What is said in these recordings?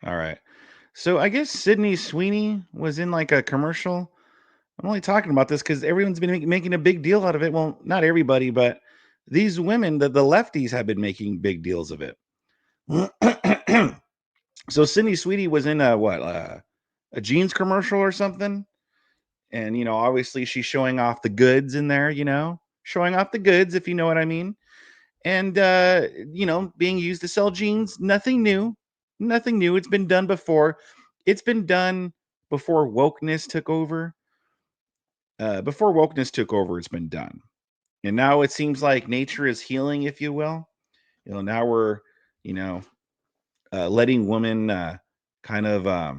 All right. So I guess Sydney Sweeney was in like a commercial. I'm only talking about this because everyone's been making a big deal out of it. Well, not everybody, but these women, the lefties, have been making big deals of it. So Sydney Sweeney was in a jeans commercial or something, and obviously she's showing off the goods in there. Showing off the goods, if you know what I mean. And being used to sell jeans, nothing new. Nothing new. It's been done before. It's been done before wokeness took over. Before wokeness took over, it's been done. And now it seems like nature is healing, if you will. Now we're, you know, letting women kind of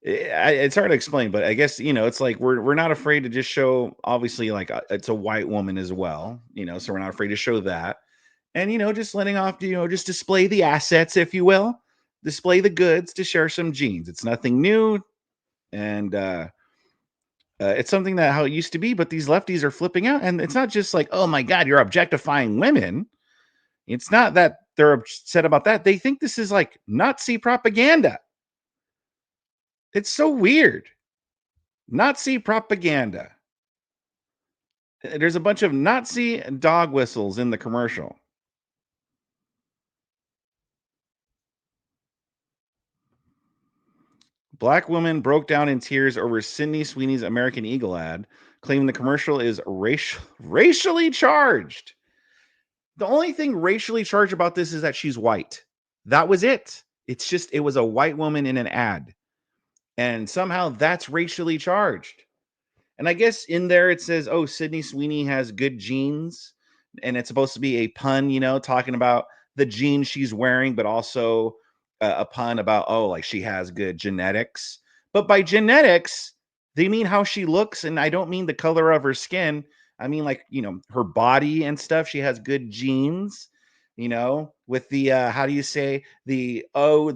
it's hard to explain, but I guess it's like we're not afraid to just show. Obviously, like it's a white woman as well, so we're not afraid to show that, and just letting off, just display the assets, if you will, display the goods to share some jeans. It's nothing new, and it's something that how it used to be. But these lefties are flipping out, and it's not just like, oh my god, you're objectifying women. It's not that they're upset about that. They think this is like Nazi propaganda. It's so weird. Nazi propaganda. There's a bunch of Nazi dog whistles in the commercial. Black woman broke down in tears over Sydney Sweeney's American Eagle ad, claiming the commercial is racially charged. The only thing racially charged about this is that she's white. That was it. It was a white woman in an ad. And somehow that's racially charged. And I guess in there it says, oh, Sydney Sweeney has good genes. And it's supposed to be a pun, talking about the jeans she's wearing, but also a pun about, oh, like she has good genetics. But by genetics, they mean how she looks. And I don't mean the color of her skin. I mean, like, her body and stuff. She has good genes, with the, how do you say, the au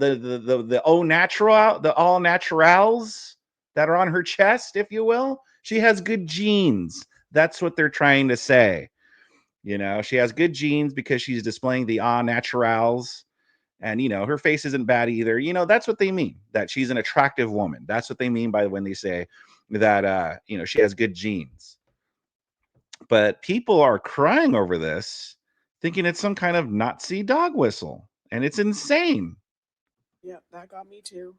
natural, the all naturals that are on her chest, if you will. She has good genes. That's what they're trying to say. She has good genes because she's displaying the au naturals. And, her face isn't bad either. That's what they mean, that she's an attractive woman. That's what they mean by when they say that, she has good genes. But people are crying over this, thinking it's some kind of Nazi dog whistle. And it's insane. Yep, that got me too.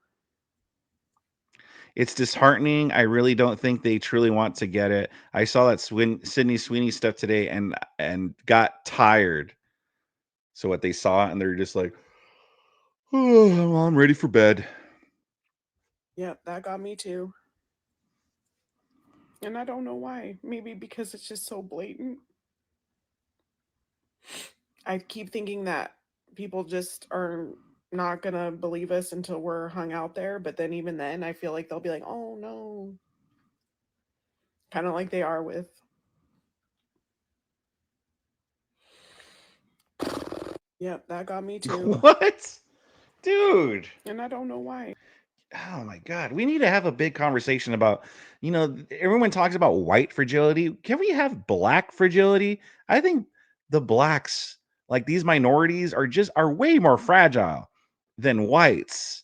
It's disheartening. I really don't think they truly want to get it. I saw that Sydney Sweeney stuff today and got tired. So what they saw and they're just like, oh, well, I'm ready for bed. Yep, that got me too. And I don't know why. Maybe because it's just so blatant. I keep thinking that people just are not gonna believe us until we're hung out there. But then, even then, I feel like they'll be like, oh no. Kind of like they are with. Yep, that got me too. What? Dude. And I don't know why. Oh my god. We need to have a big conversation about, everyone talks about white fragility. Can we have black fragility? I think the blacks, like these minorities, are way more fragile than whites.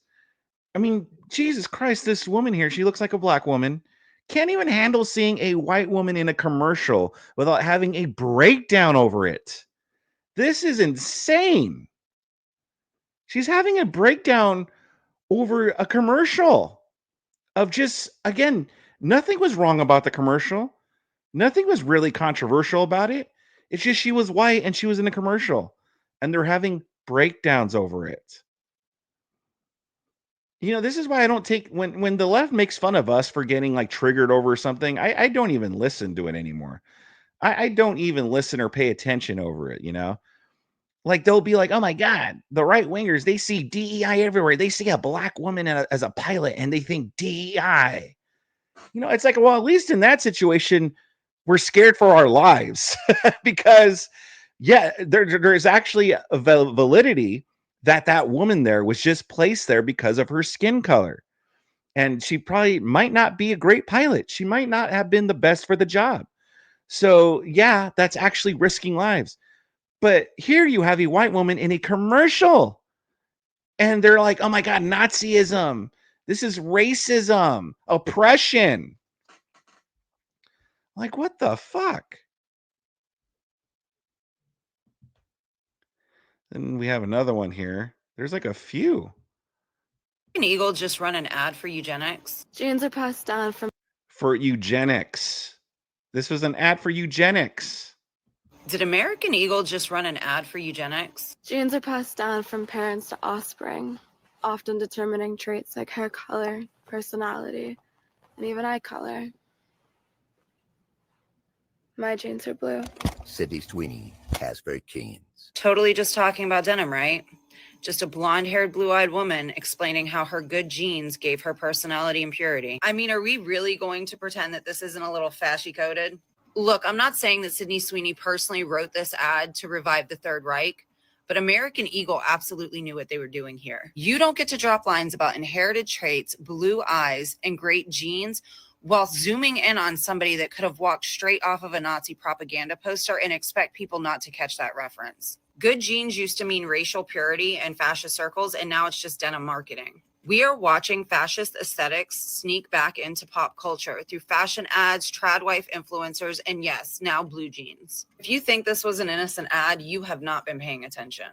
I mean, Jesus Christ, this woman here, she looks like a black woman. Can't even handle seeing a white woman in a commercial without having a breakdown over it. This is insane. She's having a breakdown over a commercial of just, again, nothing was wrong about the commercial. Nothing was really controversial about it. It's just she was white and she was in a commercial and they're having breakdowns over it. This is why I don't take when the left makes fun of us for getting like triggered over something. I don't even listen to it anymore. I don't even listen or pay attention over it. Like they'll be like, oh my God, the right wingers, they see DEI everywhere. They see a black woman as a pilot and they think DEI. It's like, well, at least in that situation, we're scared for our lives because, yeah, there's actually a validity that woman there was just placed there because of her skin color. And she probably might not be a great pilot. She might not have been the best for the job. So, yeah, that's actually risking lives. But here you have a white woman in a commercial. And they're like, oh my God, Nazism. This is racism, oppression. Like, what the fuck? And we have another one here. There's like a few. An eagle just run an ad for eugenics? Genes are passed down from For eugenics. This was an ad for eugenics. Did American Eagle just run an ad for eugenics? Genes are passed down from parents to offspring, often determining traits like hair color, personality, and even eye color. My genes are blue. Sydney Sweeney has very genes. Totally just talking about denim, right? Just a blonde-haired, blue-eyed woman explaining how her good genes gave her personality and purity. I mean, are we really going to pretend that this isn't a little fashy-coded? Look, I'm not saying that Sydney Sweeney personally wrote this ad to revive the Third Reich, but American Eagle absolutely knew what they were doing here. You don't get to drop lines about inherited traits, blue eyes, and great genes while zooming in on somebody that could have walked straight off of a Nazi propaganda poster and expect people not to catch that reference. Good genes used to mean racial purity in fascist circles, and now it's just denim marketing. We are watching fascist aesthetics sneak back into pop culture through fashion ads, tradwife influencers, and yes, now blue jeans. If you think this was an innocent ad, you have not been paying attention.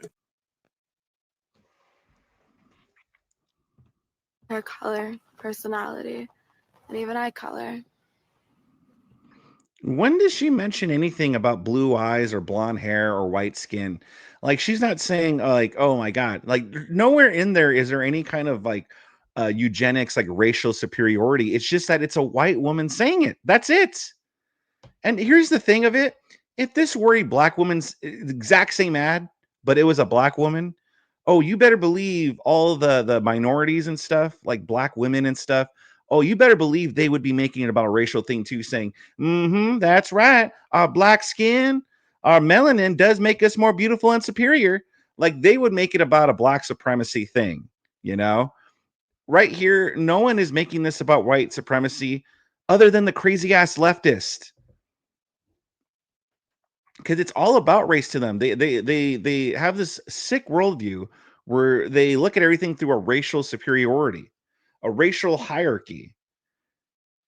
Hair color, personality, and even eye color. When does she mention anything about blue eyes or blonde hair or white skin? Like, she's not saying like, oh my God, like nowhere in there is there any kind of like eugenics, like racial superiority. It's just that it's a white woman saying it. That's it. And here's the thing of it. If this were a black woman's exact same ad, but it was a black woman, oh, you better believe all the minorities and stuff, like black women and stuff. Oh, you better believe they would be making it about a racial thing too, saying, that's right. Our black skin, our melanin does make us more beautiful and superior. Like they would make it about a black supremacy thing, you know? Right here, no one is making this about white supremacy other than the crazy ass leftist. Because it's all about race to them. They have this sick worldview where they look at everything through a racial superiority, a racial hierarchy.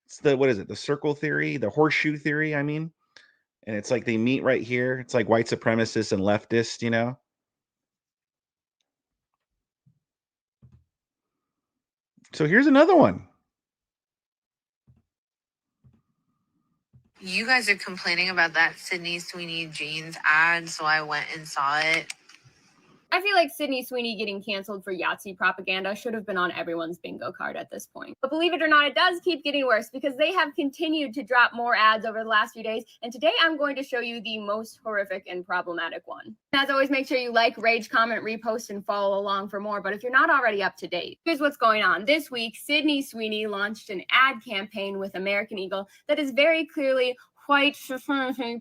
It's the what is it? The circle theory, the horseshoe theory, I mean. And it's like they meet right here. It's like white supremacists and leftists, you know. So here's another one. You guys are complaining about that Sydney Sweeney jeans ad, so I went and saw it. I feel like Sydney Sweeney getting canceled for Yahtzee propaganda should have been on everyone's bingo card at this point. But believe it or not, it does keep getting worse because they have continued to drop more ads over the last few days. And today I'm going to show you the most horrific and problematic one. As always, make sure you like, rage, comment, repost, and follow along for more. But if you're not already up to date, here's what's going on. This week, Sydney Sweeney launched an ad campaign with American Eagle that is very clearly white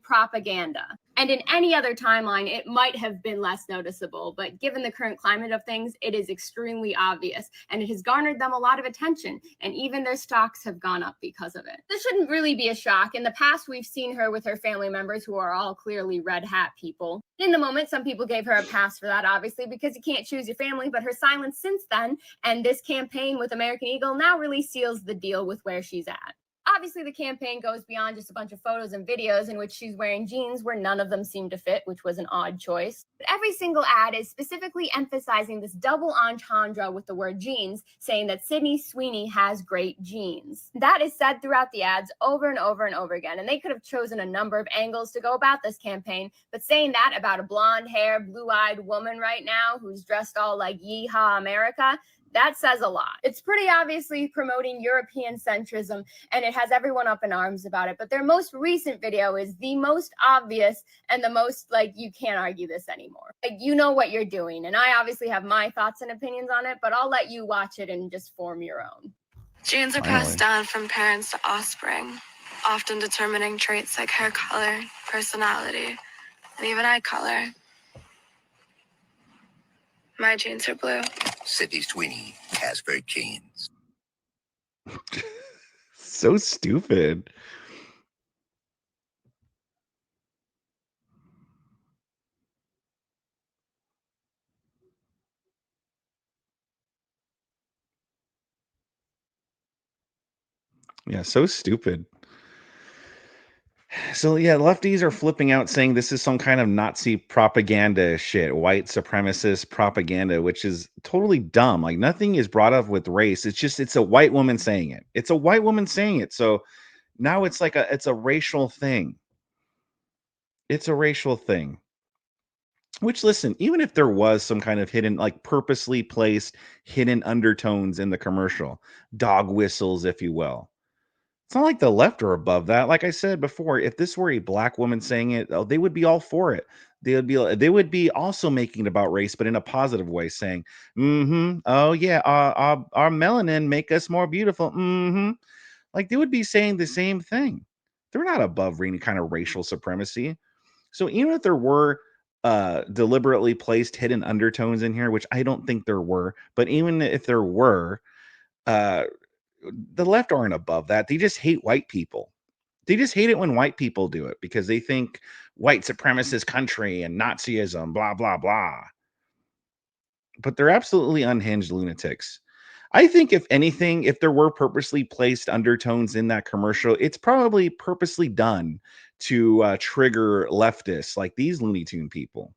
propaganda. And in any other timeline, it might have been less noticeable, but given the current climate of things, it is extremely obvious, and it has garnered them a lot of attention, and even their stocks have gone up because of it. This shouldn't really be a shock. In the past, we've seen her with her family members who are all clearly red hat people. In the moment, some people gave her a pass for that, obviously, because you can't choose your family, but her silence since then, and this campaign with American Eagle now really seals the deal with where she's at. Obviously, the campaign goes beyond just a bunch of photos and videos in which she's wearing jeans where none of them seem to fit, which was an odd choice. But every single ad is specifically emphasizing this double entendre with the word jeans, saying that Sydney Sweeney has great genes. That is said throughout the ads over and over and over again, and they could have chosen a number of angles to go about this campaign, but saying that about a blonde-haired, blue-eyed woman right now who's dressed all like Yeehaw America, that says a lot. It's pretty obviously promoting European centrism, and it has everyone up in arms about it. But their most recent video is the most obvious and the most, like, you can't argue this anymore. Like, you know what you're doing. And I obviously have my thoughts and opinions on it, but I'll let you watch it and just form your own. Genes are passed down from parents to offspring, often determining traits like hair color, personality, and even eye color. My genes are blue. Sydney Sweeney has very genes. So stupid. Yeah, so stupid. So yeah, lefties are flipping out saying this is some kind of Nazi propaganda shit, white supremacist propaganda, which is totally dumb. Like nothing is brought up with race. It's a white woman saying it. It's a white woman saying it. So now it's a racial thing. It's a racial thing. Which listen, even if there was some kind of hidden, like purposely placed hidden undertones in the commercial, dog whistles, if you will. It's not like the left are above that. Like I said before, if this were a black woman saying it, oh, they would be all for it. They would be also making it about race, but in a positive way, saying, oh yeah, our melanin make us more beautiful. Like they would be saying the same thing. They're not above any kind of racial supremacy. So even if there were deliberately placed hidden undertones in here, which I don't think there were, but even if there were, uh the left aren't above that. They just hate white people. They just hate it when white people do it because they think white supremacist country and Nazism, blah, blah, blah. But they're absolutely unhinged lunatics. I think, if anything, if there were purposely placed undertones in that commercial, it's probably purposely done to trigger leftists like these Looney Tune people.